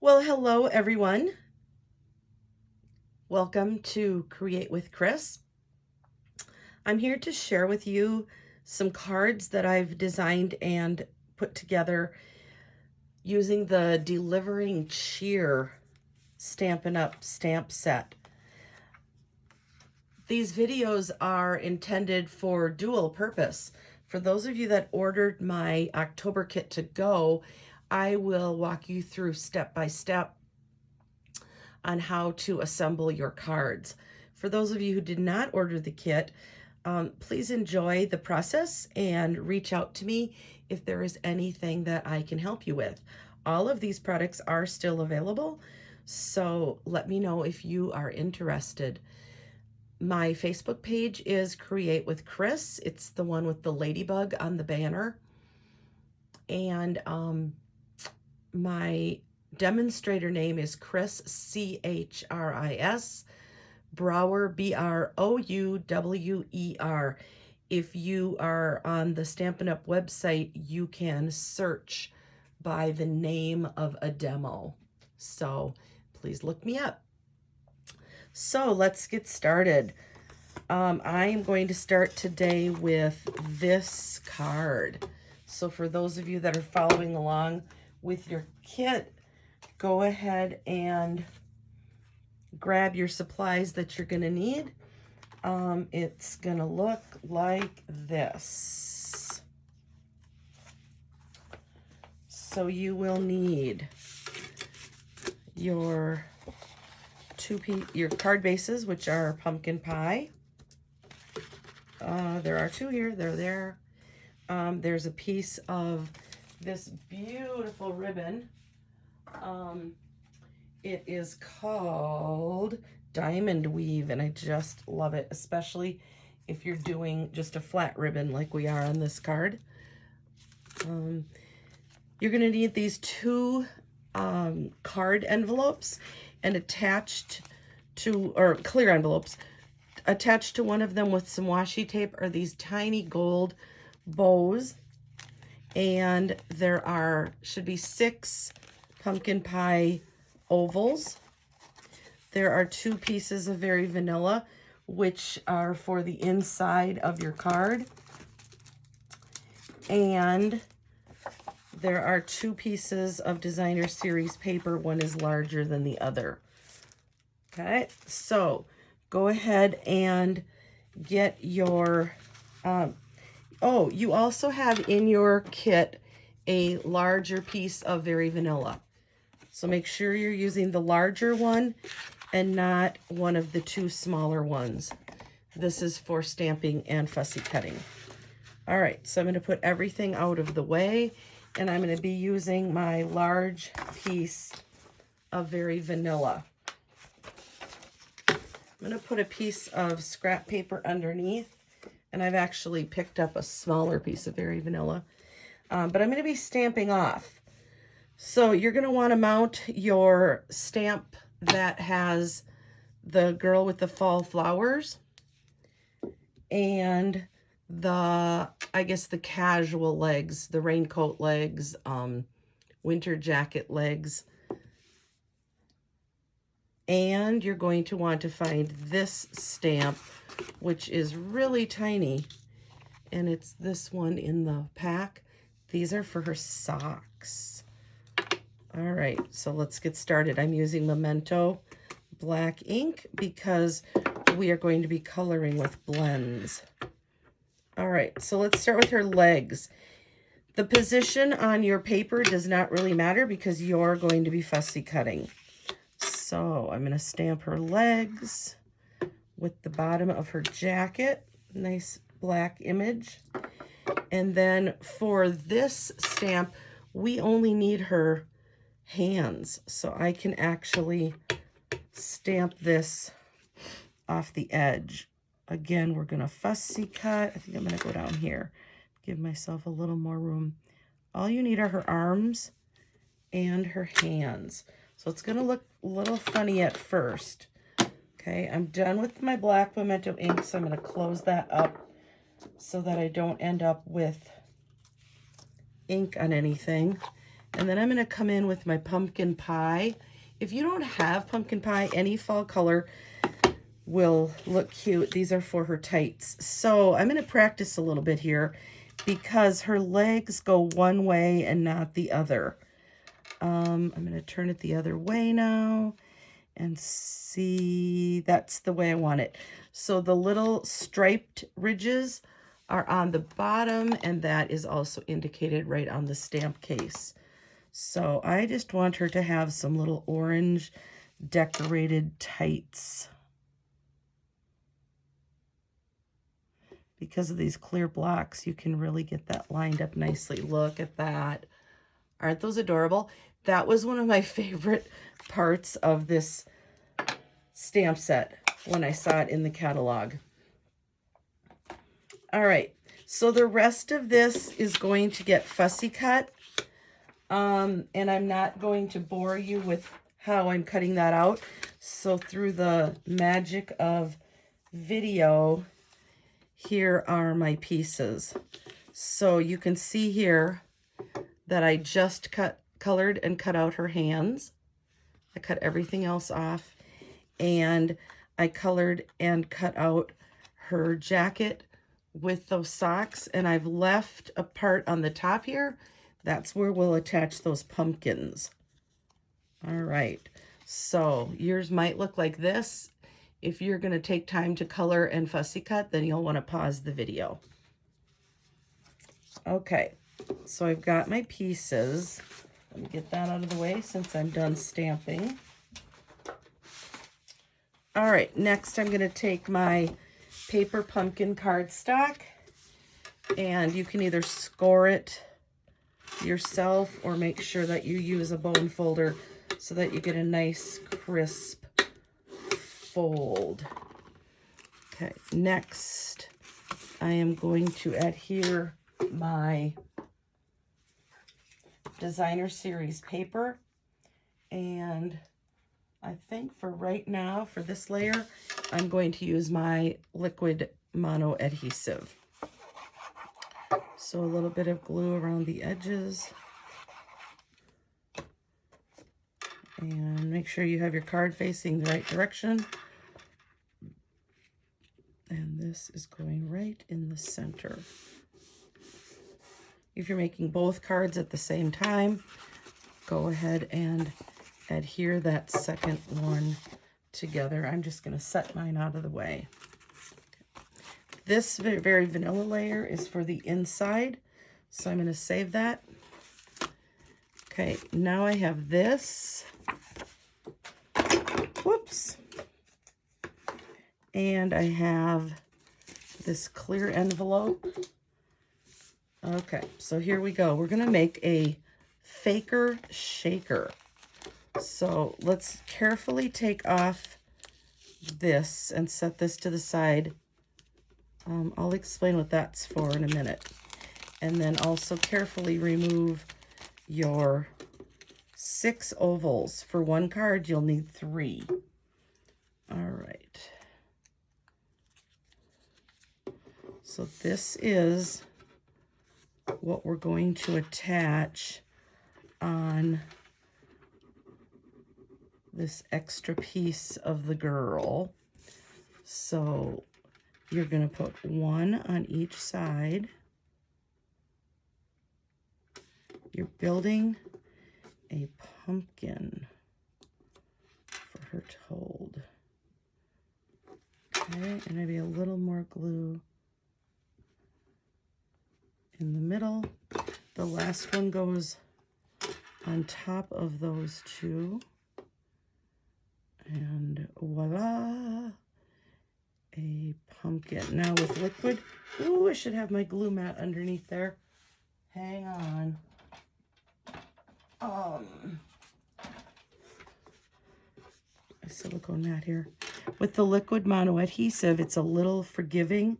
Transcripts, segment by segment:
Well, hello everyone. Welcome to Create with Chris. I'm here to share with you some cards that I've designed and put together using the Delivering Cheer Stampin' Up! Stamp set. These videos are intended for dual purpose. For those of you that ordered my October kit to go, I will walk you through step by step on how to assemble your cards. For those of you who did not order the kit, please enjoy the process and reach out to me if there is anything that I can help you with. All of these products are still available, so let me know if you are interested. My Facebook page is Create with Chris. It's the one with the ladybug on the banner. And my demonstrator name is Chris, C-H-R-I-S, Brouwer, B-R-O-U-W-E-R. If you are on the Stampin' Up! Website, you can search by the name of a demo. So please look me up. So let's get started. I am going to start today with this card. So for those of you that are following along with your kit, go ahead and grab your supplies that you're going to need. It's going to look like this. So you will need your your card bases, which are pumpkin pie. There are two here. They're there. There's a piece of this beautiful ribbon. It is called Diamond Weave, and I just love it, especially if you're doing just a flat ribbon like we are on this card. You're going to need these two card envelopes, and attached to, or clear envelopes, attached to one of them with some washi tape are these tiny gold bows, and there should be 6 pumpkin pie ovals. There are 2 pieces of Very Vanilla, which are for the inside of your card. And there are 2 pieces of Designer Series paper. One is larger than the other. Okay, so go ahead and get your, oh, you also have in your kit a larger piece of Very Vanilla. So make sure you're using the larger one and not one of the 2 smaller ones. This is for stamping and fussy cutting. All right, so I'm going to put everything out of the way, and I'm going to be using my large piece of Very Vanilla. I'm going to put a piece of scrap paper underneath, and I've actually picked up a smaller piece of Very Vanilla, but I'm going to be stamping off. So you're going to want to mount your stamp that has the girl with the fall flowers and the, I guess, the casual legs, the raincoat legs, winter jacket legs. And you're going to want to find this stamp, which is really tiny, and it's this one in the pack. These are for her socks. All right, so let's get started. I'm using Memento black ink because we are going to be coloring with blends. All right, so let's start with her legs. The position on your paper does not really matter because you're going to be fussy cutting. So I'm going to stamp her legs with the bottom of her jacket. Nice black image. And then for this stamp, we only need her hands. So I can actually stamp this off the edge. Again, we're going to fussy cut. I think I'm going to go down here. Give myself a little more room. All you need are her arms and her hands. So it's going to look a little funny at first. Okay, I'm done with my black Memento ink, so I'm going to close that up so that I don't end up with ink on anything. And then I'm going to come in with my pumpkin pie. If you don't have pumpkin pie, any fall color will look cute. These are for her tights. So I'm going to practice a little bit here because her legs go one way and not the other. I'm going to turn it the other way now and see, that's the way I want it. So the little striped ridges are on the bottom, and that is also indicated right on the stamp case. So I just want her to have some little orange decorated tights. Because of these clear blocks, you can really get that lined up nicely. Look at that. Aren't those adorable? That was one of my favorite parts of this stamp set when I saw it in the catalog. All right, so the rest of this is going to get fussy cut. And I'm not going to bore you with how I'm cutting that out. So through the magic of video, here are my pieces. So you can see here that I just colored and cut out her hands. I cut everything else off, and I colored and cut out her jacket with those socks, and I've left a part on the top here. That's where we'll attach those pumpkins. All right, so yours might look like this. If you're going to take time to color and fussy cut, then you'll want to pause the video. Okay, so I've got my pieces. Let me get that out of the way since I'm done stamping. All right, next I'm going to take my paper pumpkin cardstock, and you can either score it yourself or make sure that you use a bone folder so that you get a nice crisp fold. Okay, next I am going to adhere my designer series paper, and I think for right now, for this layer, I'm going to use my liquid mono adhesive. So a little bit of glue around the edges. And make sure you have your card facing the right direction. And this is going right in the center. If you're making both cards at the same time, go ahead and adhere that second one together. I'm just going to set mine out of the way. This very vanilla layer is for the inside, so I'm going to save that. Okay, now I have this. Whoops. And I have this clear envelope. Okay, so here we go. We're going to make a faker shaker. So let's carefully take off this and set this to the side. I'll explain what that's for in a minute. And then also carefully remove your 6 ovals. For one card, you'll need 3. All right. So this is what we're going to attach on this extra piece of the girl. So you're going to put 1 on each side. You're building a pumpkin for her to hold. Okay, and maybe a little more glue in the middle. The last one goes on top of those 2. And voila, a pumpkin. Now with liquid, ooh, I should have my glue mat underneath there. Hang on. A silicone mat here. With the liquid mono adhesive, it's a little forgiving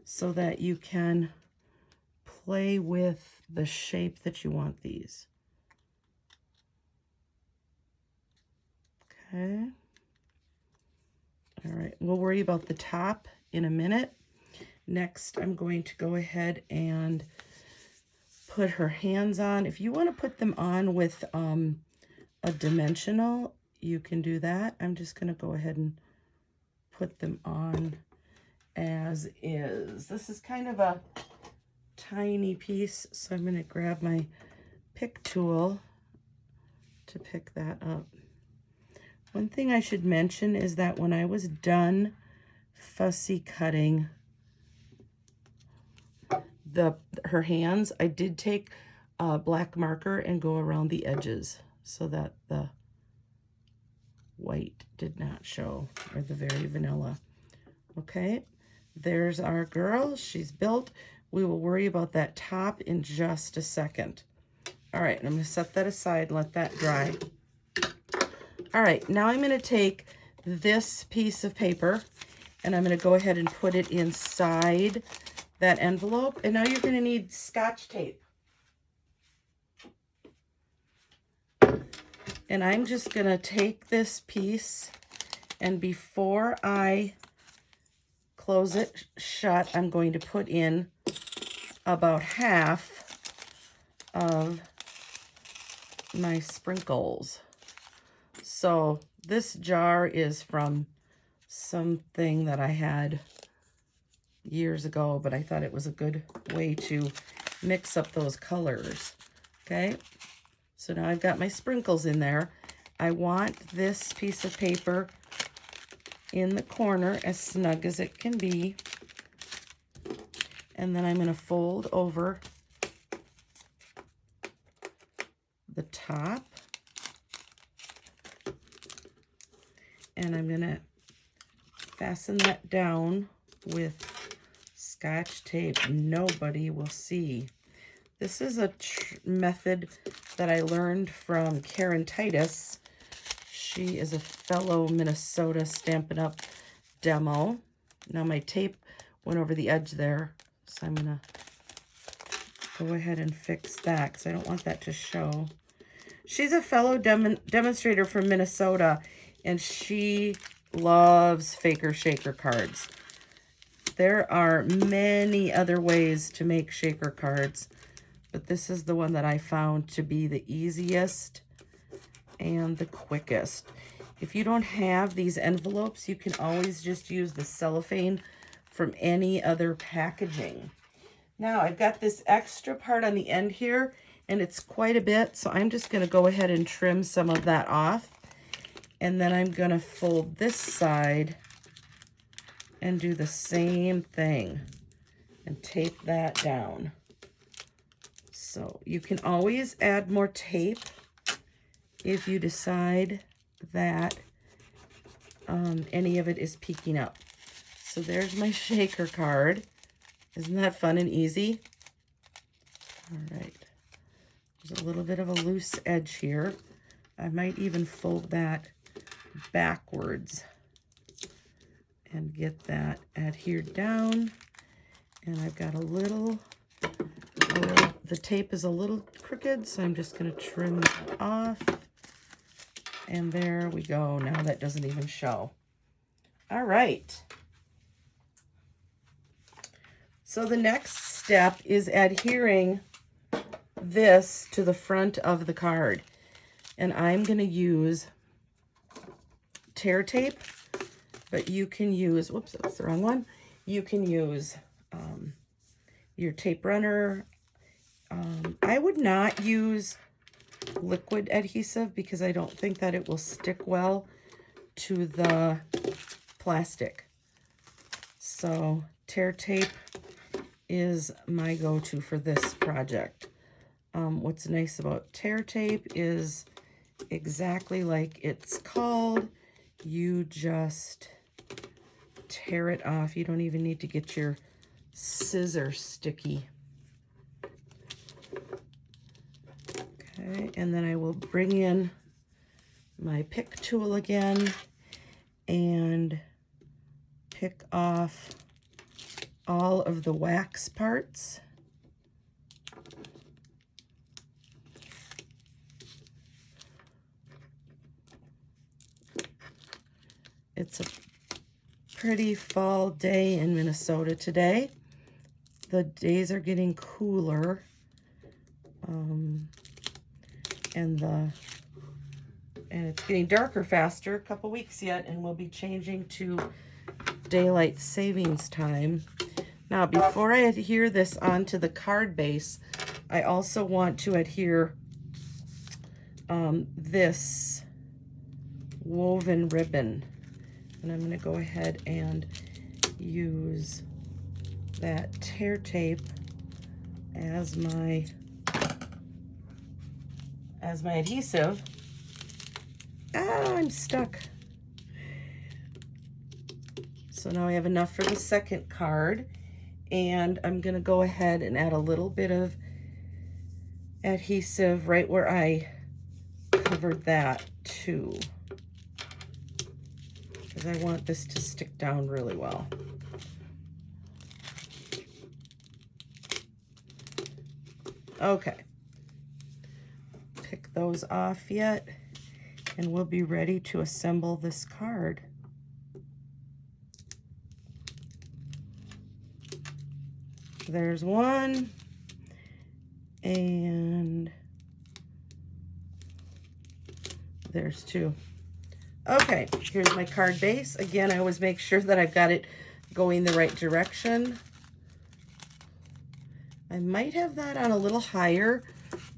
so that you can play with the shape that you want these. Okay. All right, we'll worry about the top in a minute. Next, I'm going to go ahead and put her hands on. If you want to put them on with a dimensional, you can do that. I'm just going to go ahead and put them on as is. This is kind of a tiny piece, so I'm going to grab my pick tool to pick that up. One thing I should mention is that when I was done fussy cutting her hands, I did take a black marker and go around the edges so that the white did not show, or the very vanilla. Okay, there's our girl. She's built. We will worry about that top in just a second. All right, I'm going to set that aside and let that dry. All right, now I'm going to take this piece of paper and I'm going to go ahead and put it inside that envelope. And now you're going to need Scotch tape. And I'm just going to take this piece, and before I close it shut, I'm going to put in about half of my sprinkles. So this jar is from something that I had years ago, but I thought it was a good way to mix up those colors. Okay, so now I've got my sprinkles in there. I want this piece of paper in the corner as snug as it can be. And then I'm going to fold over the top. And I'm going to fasten that down with Scotch tape. Nobody will see. This is a method that I learned from Karen Titus. She is a fellow Minnesota Stampin' Up! Demo. Now my tape went over the edge there, so I'm going to go ahead and fix that because I don't want that to show. She's a fellow demonstrator from Minnesota, and she loves Faker Shaker cards. There are many other ways to make shaker cards, but this is the one that I found to be the easiest and the quickest. If you don't have these envelopes, you can always just use the cellophane from any other packaging. Now I've got this extra part on the end here, and it's quite a bit, so I'm just going to go ahead and trim some of that off. And then I'm going to fold this side and do the same thing and tape that down. So you can always add more tape if you decide that any of it is peeking up. So there's my shaker card. Isn't that fun and easy? All right. There's a little bit of a loose edge here. I might even fold that backwards and get that adhered down. And I've got the tape is a little crooked, so I'm just going to trim that off. And there we go. Now that doesn't even show. All right. So the next step is adhering this to the front of the card. And I'm going to use tear tape, but you can use, whoops, that's the wrong one. You can use your tape runner. I would not use liquid adhesive because I don't think that it will stick well to the plastic. So tear tape is my go-to for this project. What's nice about tear tape is exactly like it's called. You just tear it off. You don't even need to get your scissor sticky. Okay, and then I will bring in my pick tool again and pick off all of the wax parts. It's a pretty fall day in Minnesota today. The days are getting cooler. And it's getting darker faster, a couple weeks yet, and we'll be changing to daylight savings time. Now, before I adhere this onto the card base, I also want to adhere this woven ribbon. And I'm going to go ahead and use that tear tape as my adhesive. Ah, I'm stuck. So now I have enough for the second card, and I'm going to go ahead and add a little bit of adhesive right where I covered that too, because I want this to stick down really well. Okay, pick those off yet, and we'll be ready to assemble this card. There's one, and there's two. Okay, here's my card base. Again, I always make sure that I've got it going the right direction. I might have that on a little higher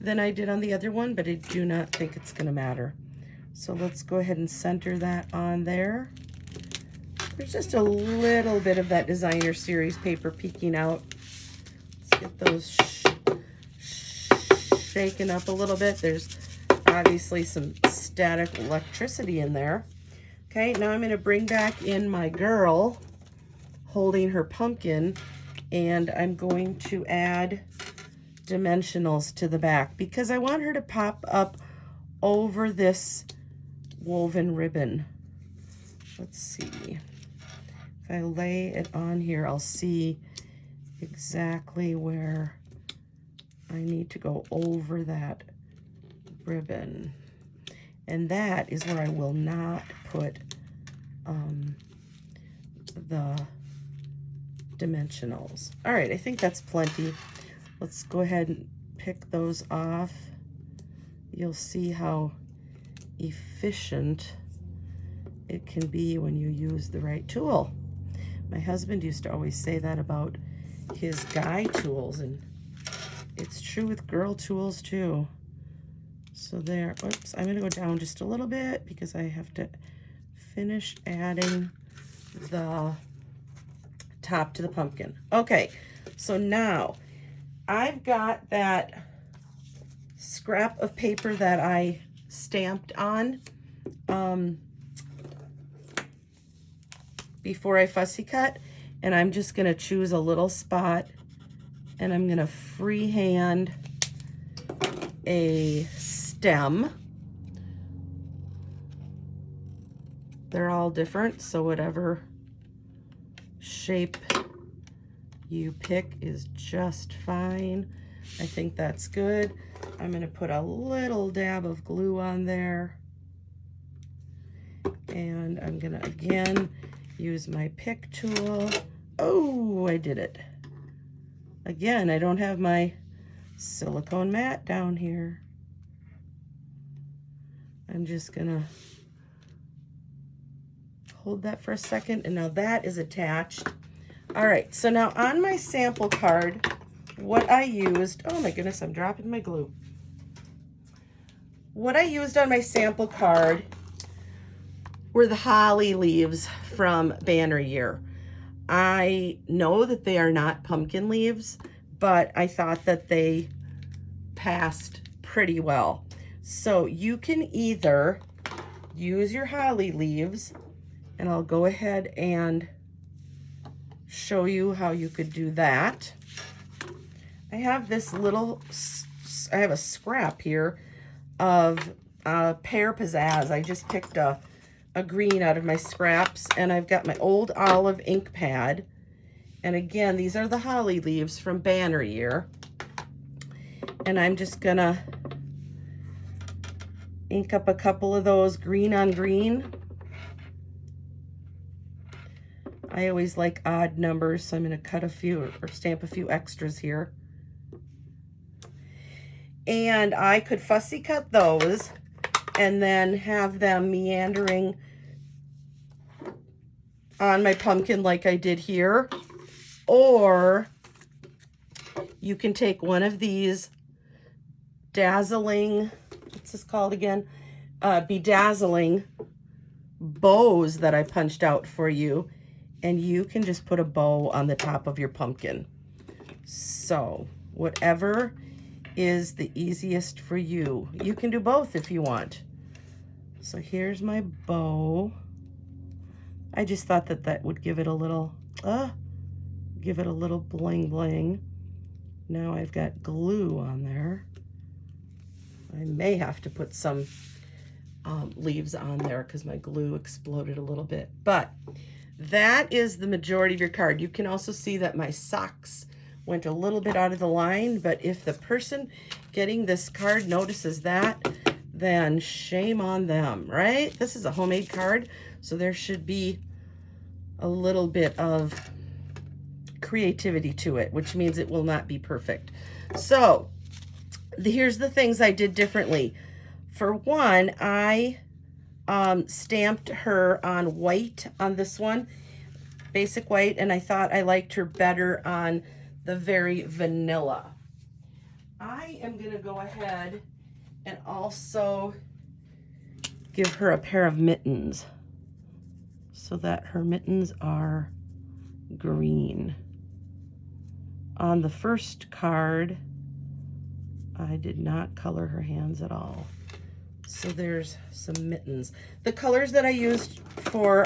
than I did on the other one, but I do not think it's going to matter. So let's go ahead and center that on there. There's just a little bit of that Designer Series paper peeking out. Let's get those shaken up a little bit. There's obviously some static electricity in there. Okay, now I'm going to bring back in my girl holding her pumpkin, and I'm going to add dimensionals to the back because I want her to pop up over this woven ribbon. Let's see. If I lay it on here, I'll see exactly where I need to go over that ribbon. And that is where I will not put the dimensionals. All right, I think that's plenty. Let's go ahead and pick those off. You'll see how efficient it can be when you use the right tool. My husband used to always say that about his guy tools, and it's true with girl tools too. So there, oops, I'm gonna go down just a little bit because I have to finish adding the top to the pumpkin. Okay, so now I've got that scrap of paper that I stamped on before I fussy cut, and I'm just gonna choose a little spot and I'm gonna freehand a stem. They're all different, so whatever shape you pick is just fine. I think that's good. I'm going to put a little dab of glue on there, and I'm going to again use my pick tool. Oh, I did it again. I don't have my silicone mat down here. I'm just gonna hold that for a second, and now that is attached. All right, so now on my sample card, what I used, oh my goodness, I'm dropping my glue. What I used on my sample card were the holly leaves from Banner Year. I know that they are not pumpkin leaves, but I thought that they passed pretty well. So you can either use your holly leaves, and I'll go ahead and show you how you could do that. I have this little, I have a scrap here of pear pizzazz. I just picked a green out of my scraps, and I've got my old olive ink pad. And again, these are the holly leaves from Banner Year. And I'm just gonna ink up a couple of those green on green. I always like odd numbers, so I'm gonna cut a few or stamp a few extras here. And I could fussy cut those and then have them meandering on my pumpkin like I did here. Or you can take one of these dazzling, what's this called again? Bedazzling bows that I punched out for you, and you can just put a bow on the top of your pumpkin. So whatever is the easiest for you. You can do both if you want. So here's my bow. I just thought that that would give it a little bling bling. Now I've got glue on there. I may have to put some leaves on there because my glue exploded a little bit. But that is the majority of your card. You can also see that my socks went a little bit out of the line, but if the person getting this card notices that, then shame on them, right? This is a homemade card, so there should be a little bit of creativity to it, which means it will not be perfect. So here's the things I did differently. For one, I stamped her on white on this one, basic white, and I thought I liked her better on the very vanilla. I am going to go ahead and also give her a pair of mittens so that her mittens are green. On the first card, I did not color her hands at all. So there's some mittens. The colors that I used for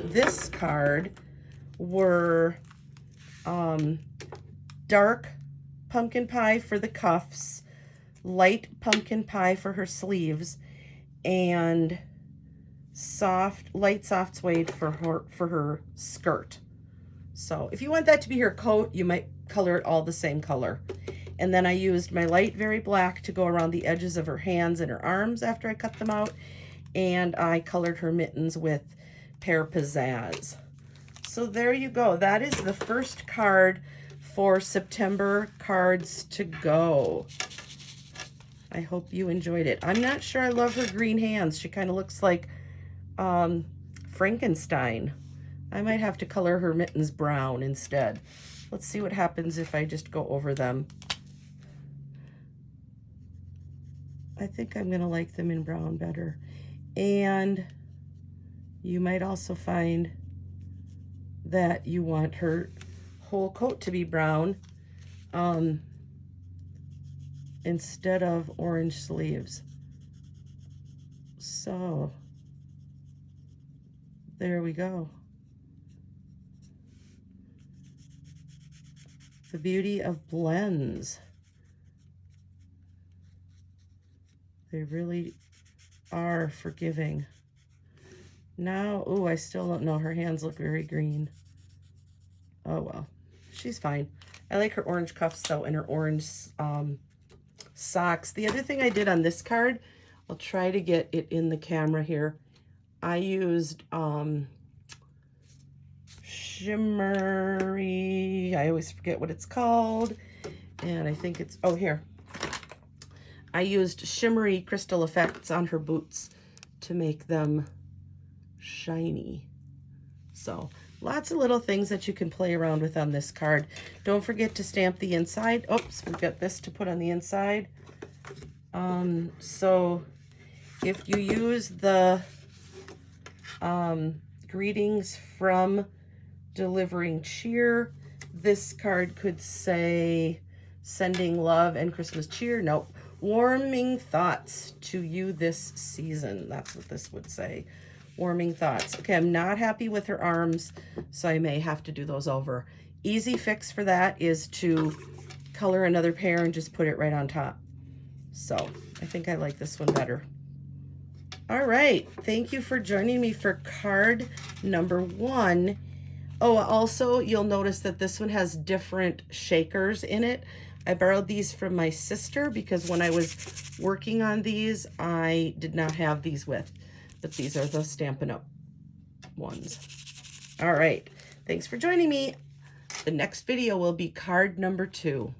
this card were dark pumpkin pie for the cuffs, light pumpkin pie for her sleeves, and light soft suede for her skirt. So if you want that to be her coat, you might color it all the same color. And then I used my light very black to go around the edges of her hands and her arms after I cut them out. And I colored her mittens with Pear Pizzazz. So there you go. That is the first card for September Cards to Go. I hope you enjoyed it. I'm not sure I love her green hands. She kind of looks like Frankenstein. I might have to color her mittens brown instead. Let's see what happens if I just go over them. I think I'm gonna like them in brown better. And you might also find that you want her whole coat to be brown instead of orange sleeves. So there we go. The beauty of blends. They really are forgiving. Now, oh, I still don't know. Her hands look very green. Oh, well. She's fine. I like her orange cuffs, though, and her orange socks. The other thing I did on this card, I'll try to get it in the camera here. I used shimmery, I always forget what it's called, and I think it's, oh, here. I used shimmery crystal effects on her boots to make them shiny. So lots of little things that you can play around with on this card. Don't forget to stamp the inside. Oops, we've got this to put on the inside. So if you use the greetings from Delivering Cheer, this card could say sending love and Christmas cheer. Nope. Warming thoughts to you this season. That's what this would say. Warming thoughts. Okay, I'm not happy with her arms, so I may have to do those over. Easy fix for that is to color another pair and just put it right on top. So I think I like this one better. All right, thank you for joining me for card number 1. Oh, also, you'll notice that this one has different shakers in it. I borrowed these from my sister because when I was working on these, I did not have these with, but these are the Stampin' Up! Ones. All right, thanks for joining me. The next video will be card number 2.